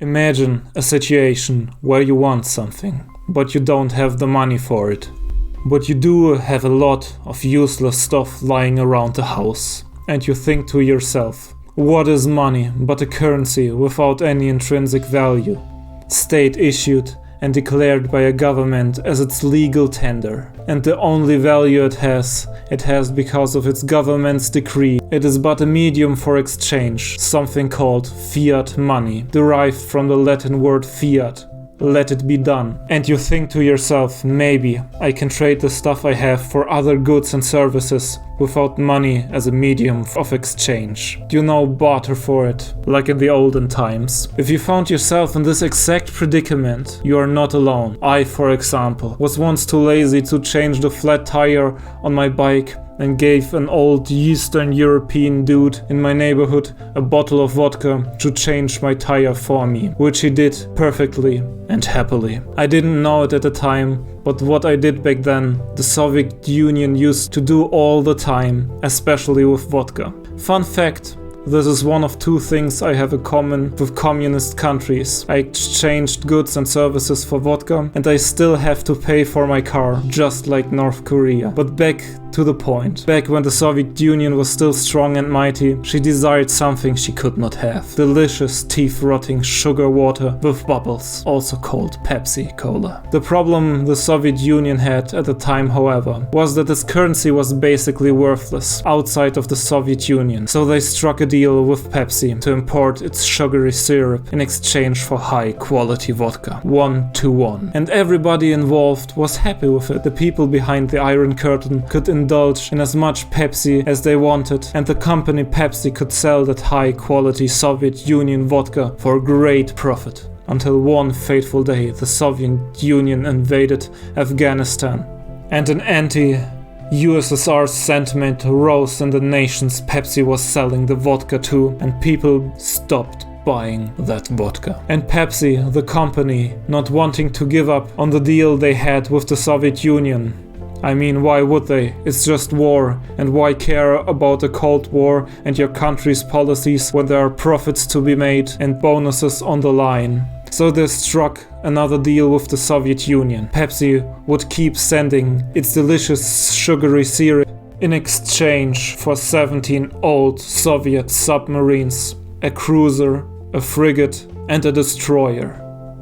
Imagine a situation where you want something, but you don't have the money for it. But you do have a lot of useless stuff lying around the house. And you think to yourself, what is money but a currency without any intrinsic value? State issued and declared by a government as its legal tender. And the only value it has because of its government's decree. It is but a medium for exchange, something called fiat money, derived from the Latin word fiat. Let it be done. And you think to yourself, maybe I can trade the stuff I have for other goods and services without money as a medium of exchange. You know, barter for it, like in the olden times. If you found yourself in this exact predicament, you are not alone. I, for example, was once too lazy to change the flat tire on my bike and gave an old Eastern European dude in my neighborhood a bottle of vodka to change my tire for me, which he did perfectly and happily. I didn't know it at the time, but what I did back then, the Soviet Union used to do all the time, especially with vodka. Fun fact, this is one of two things I have in common with communist countries. I exchanged goods and services for vodka, and I still have to pay for my car, just like North Korea. But back to the point. Back when the Soviet Union was still strong and mighty, she desired something she could not have. Delicious, teeth-rotting sugar water with bubbles, also called Pepsi Cola. The problem the Soviet Union had at the time, however, was that its currency was basically worthless outside of the Soviet Union. So they struck a deal with Pepsi to import its sugary syrup in exchange for high-quality vodka. 1-to-1. And everybody involved was happy with it. The people behind the Iron Curtain could indulge in as much Pepsi as they wanted, and the company Pepsi could sell that high-quality Soviet Union vodka for great profit. Until one fateful day, the Soviet Union invaded Afghanistan, and an anti-USSR sentiment rose in the nations Pepsi was selling the vodka to, and people stopped buying that vodka. And Pepsi, the company, not wanting to give up on the deal they had with the Soviet Union. I mean, why would they? It's just war, and why care about a Cold War and your country's policies when there are profits to be made and bonuses on the line? So they struck another deal with the Soviet Union. Pepsi would keep sending its delicious sugary syrup in exchange for 17 old Soviet submarines, a cruiser, a frigate and a destroyer,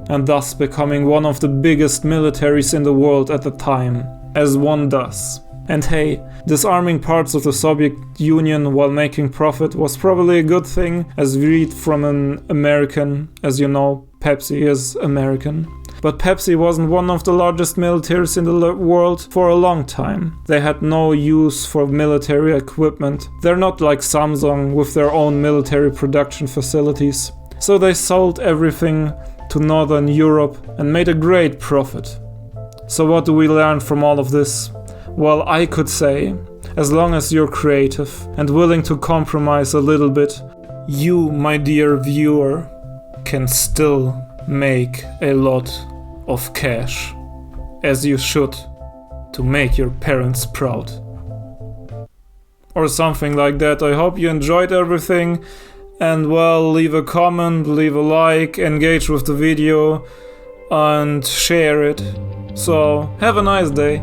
and thus becoming one of the biggest militaries in the world at the time. As one does. And hey, disarming parts of the Soviet Union while making profit was probably a good thing, as we read from an American. As you know, Pepsi is American. But Pepsi wasn't one of the largest militaries in the world for a long time. They had no use for military equipment. They're not like Samsung with their own military production facilities. So they sold everything to Northern Europe and made a great profit. So what do we learn from all of this? Well, I could say, as long as you're creative and willing to compromise a little bit, you, my dear viewer, can still make a lot of cash, as you should, to make your parents proud. Or something like that. I hope you enjoyed everything, and well, leave a comment, leave a like, engage with the video, and share it. So, have a nice day.